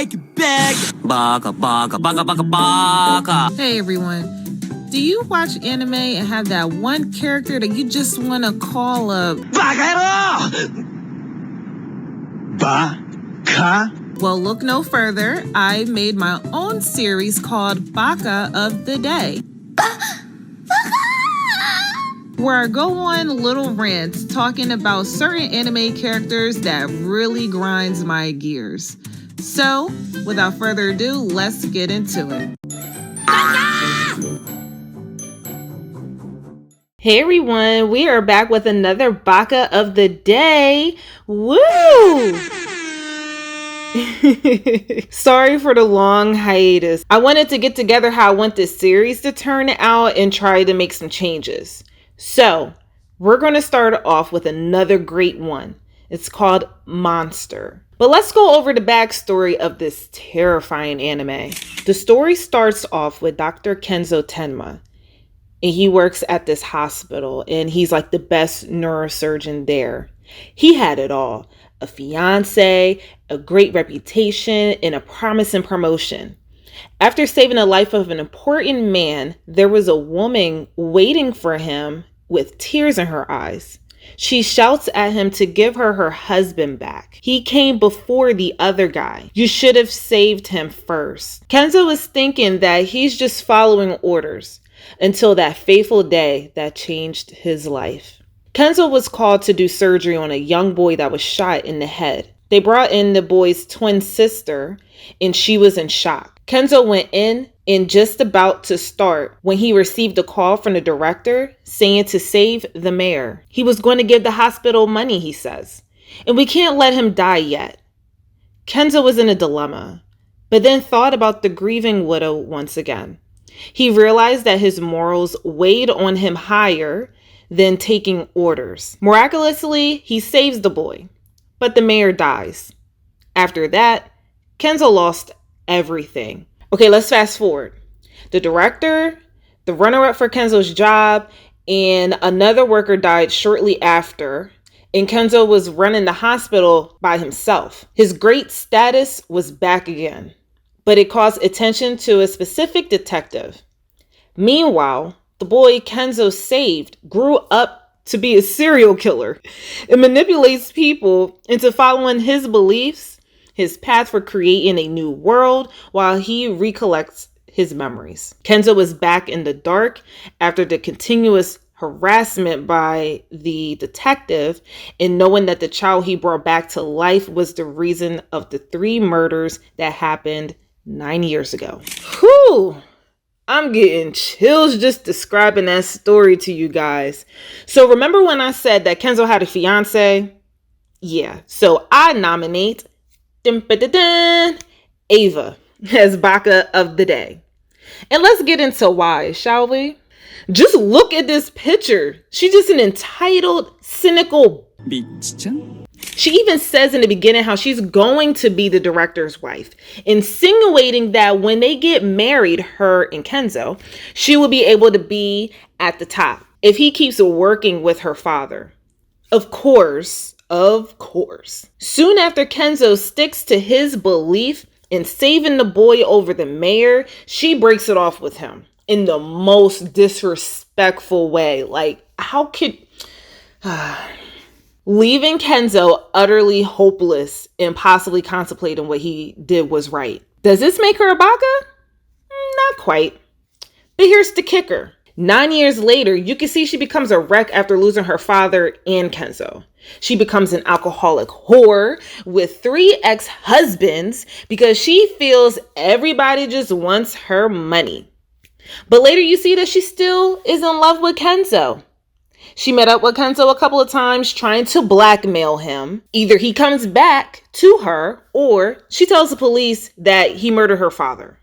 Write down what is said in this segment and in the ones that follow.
make it big. Baka, baka, baka, baka, baka. Hey everyone. Do you watch anime and have that one character that you just want to call a Baka? Baka? Well, look no further. I made my own series called Baka of the Day, where I go on little rants talking about certain anime characters that really grinds my gears. So, without further ado, let's get into it. Hey everyone, we are back with another Baka of the Day. Woo! Sorry for the long hiatus. I wanted to get together how I want this series to turn out and try to make some changes. So, we're going to start off with another great one. It's called Monster. But let's go over the backstory of this terrifying anime. The story starts off with Dr. Kenzo Tenma. And he works at this hospital and he's like the best neurosurgeon there. He had it all. A fiance, a great reputation, and a promising promotion. After saving the life of an important man, there was a woman waiting for him with tears in her eyes. She shouts at him to give her her husband back. He came before the other guy. You should have saved him first. Kenzo was thinking that he's just following orders until that fateful day that changed his life. Kenzo was called to do surgery on a young boy that was shot in the head. They brought in the boy's twin sister and she was in shock. Kenzo went in and just about to start when he received a call from the director saying to save the mayor. He was going to give the hospital money, he says, and we can't let him die yet. Kenzo was in a dilemma, but then thought about the grieving widow once again. He realized that his morals weighed on him higher than taking orders. Miraculously, he saves the boy, but the mayor dies. After that, Kenzo lost everything. Okay, let's fast forward. The director, the runner-up for Kenzo's job, and another worker died shortly after, and Kenzo was running the hospital by himself. His great status was back again, but it caused attention to a specific detective. Meanwhile, the boy Kenzo saved grew up to be a serial killer. It manipulates people into following his beliefs, his path for creating a new world, while he recollects his memories. Kenzo was back in the dark after the continuous harassment by the detective and knowing that the child he brought back to life was the reason of the 3 murders that happened 9 years ago. Whew! I'm getting chills just describing that story to you guys. So remember when I said that Kenzo had a fiance? Yeah, so I nominate Eva as Baka of the Day. And let's get into why, shall we? Just look at this picture. She's just an entitled, cynical bitch. She even says in the beginning how she's going to be the director's wife, insinuating that when they get married, her and Kenzo, she will be able to be at the top if he keeps working with her father. Of course. Soon after Kenzo sticks to his belief in saving the boy over the mayor, she breaks it off with him in the most disrespectful way. Like, how could... Leaving Kenzo utterly hopeless and possibly contemplating what he did was right. Does this make her a Baka? Not quite. But here's the kicker. 9 years later, you can see she becomes a wreck after losing her father and Kenzo. She becomes an alcoholic whore with 3 ex-husbands because she feels everybody just wants her money. But later you see that she still is in love with Kenzo. She met up with Kenzo a couple of times trying to blackmail him. Either he comes back to her or she tells the police that he murdered her father.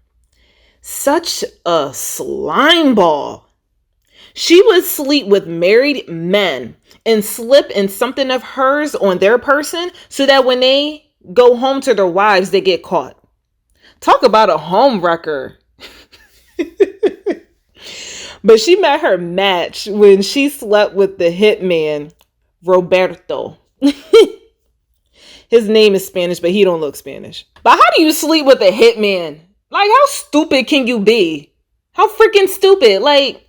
Such a slime ball. She would sleep with married men and slip in something of hers on their person so that when they go home to their wives, they get caught. Talk about a home wrecker. But she met her match when she slept with the hitman, Roberto. His name is Spanish, but he don't look Spanish. But how do you sleep with a hitman? Like, how stupid can you be? How freaking stupid? Like,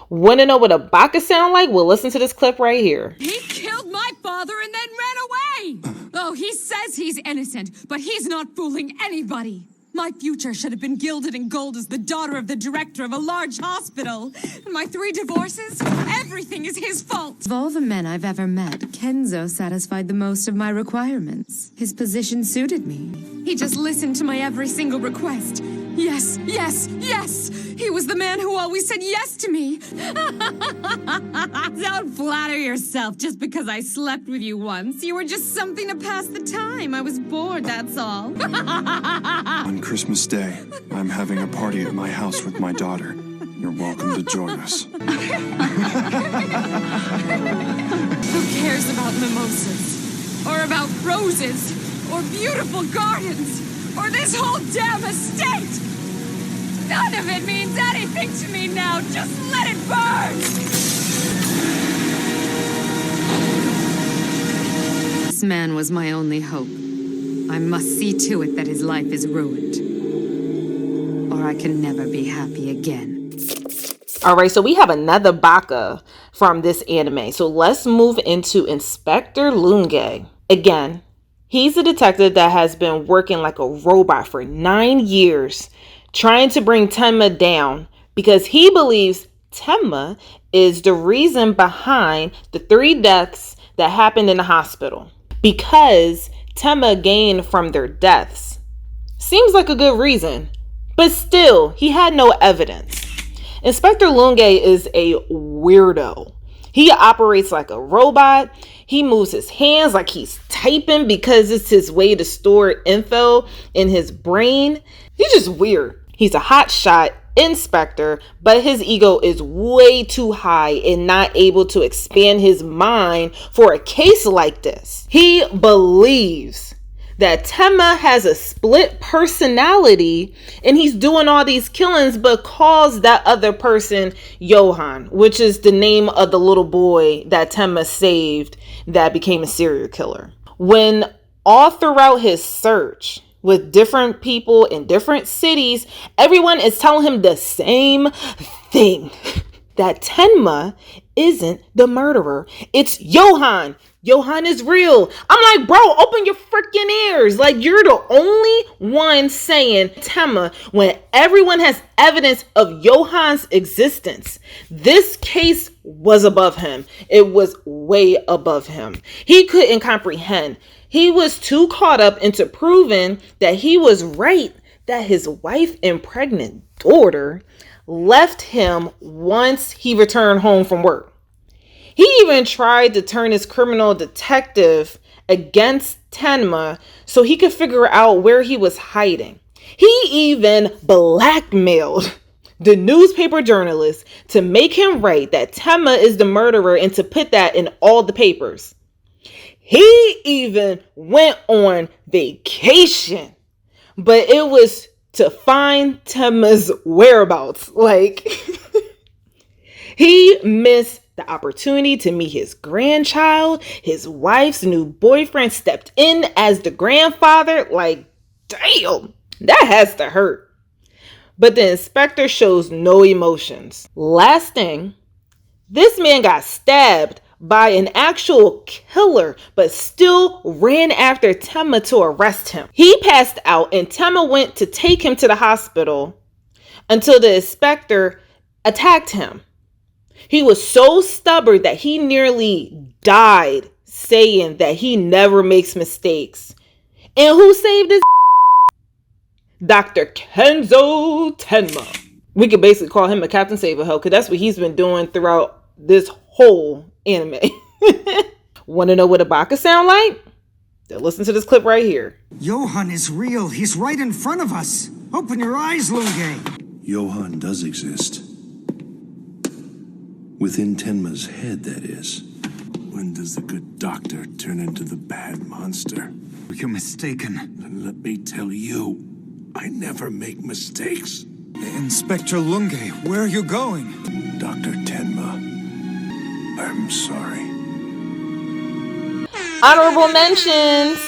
want to know what a Baka sound like? Well, listen to this clip right here. He killed my father and then ran away. Oh, he says he's innocent, but he's not fooling anybody. My future should have been gilded in gold as the daughter of the director of a large hospital. And my 3 divorces, everything is his fault. Of all the men I've ever met, Kenzo satisfied the most of my requirements. His position suited me. He just listened to my every single request. Yes, yes, yes. He was the man who always said yes to me. Don't flatter yourself just because I slept with you once. You were just something to pass the time. I was bored, that's all. On Christmas Day, I'm having a party at my house with my daughter. You're welcome to join us. Who cares about mimosas? Or about roses? Or beautiful gardens? Or this whole damn estate? None of it means anything to me now. Just let it burn! This man was my only hope. I must see to it that his life is ruined, or I can never be happy again. All right, so we have another Baka from this anime. So let's move into Inspector Lunge. Again, he's a detective that has been working like a robot for 9 years, trying to bring Tenma down because he believes Tenma is the reason behind the 3 deaths that happened in the hospital. Because Tenma gained from their deaths. Seems like a good reason, but still, he had no evidence. Inspector Lunge is a weirdo. He operates like a robot. He moves his hands like he's typing because it's his way to store info in his brain. He's just weird. He's a hotshot inspector, but his ego is way too high and not able to expand his mind for a case like this. He believes that Tenma has a split personality and he's doing all these killings, but calls that other person Johan, which is the name of the little boy that Tenma saved that became a serial killer. When all throughout his search with different people in different cities, everyone is telling him the same thing. That Tenma isn't the murderer. It's Johan. Johan is real. I'm like, bro, open your freaking ears. Like, you're the only one saying Tenma when everyone has evidence of Johan's existence. This case was above him. It was way above him. He couldn't comprehend. He was too caught up into proving that he was right, that his wife and pregnant daughter left him once he returned home from work. He even tried to turn his criminal detective against Tenma so he could figure out where he was hiding. He even blackmailed the newspaper journalist to make him write that Tenma is the murderer and to put that in all the papers. He even went on vacation, but it was to find Tenma's whereabouts. Like, he missed the opportunity to meet his grandchild. His wife's new boyfriend stepped in as the grandfather. Like, damn, that has to hurt. But the inspector shows no emotions. Last thing, this man got stabbed by an actual killer, but still ran after Tenma to arrest him. He passed out and Tenma went to take him to the hospital until the inspector attacked him. He was so stubborn that he nearly died, saying that he never makes mistakes. And who saved his Dr. Kenzo Tenma. We could basically call him a Captain Save-A-Ho because that's what he's been doing throughout this whole anime. Want to know what a Baka sound like? Then listen to this clip right here. Johan is real. He's right in front of us. Open your eyes, Lunge. Johan does exist. Within Tenma's head, that is. When does the good doctor turn into the bad monster? You're mistaken. Then let me tell you, I never make mistakes. Inspector Lunge, where are you going? Dr. Tenma, I'm sorry. Honorable mentions.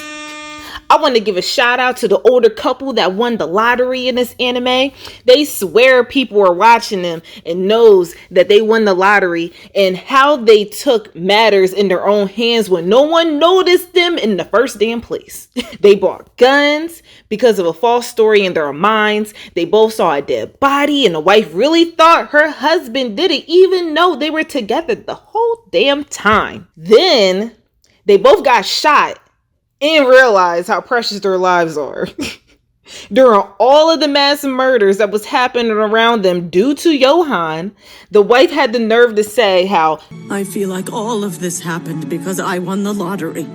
I want to give a shout out to the older couple that won the lottery in this anime. They swear people are watching them and knows that they won the lottery, and how they took matters in their own hands when no one noticed them in the first damn place. They bought guns because of a false story in their minds. They both saw a dead body, and the wife really thought her husband didn't even know they were together the whole damn time. Then they both got shot and realized how precious their lives are. During all of the mass murders that was happening around them due to Johan, the wife had the nerve to say how, I feel like all of this happened because I won the lottery.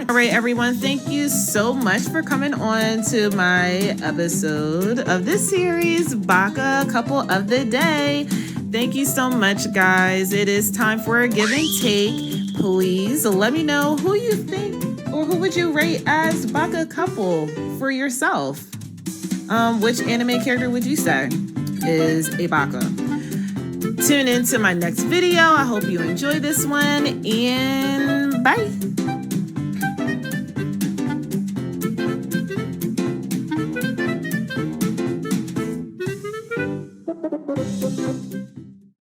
all right, everyone, thank you so much for coming on to my episode of this series, Baka Couple of the Day. Thank you so much, guys. It is time for a give and take. Please let me know who you think, or who would you rate as Baka couple for yourself? Which anime character would you say is a Baka? Tune in to my next video. I hope you enjoy this one, and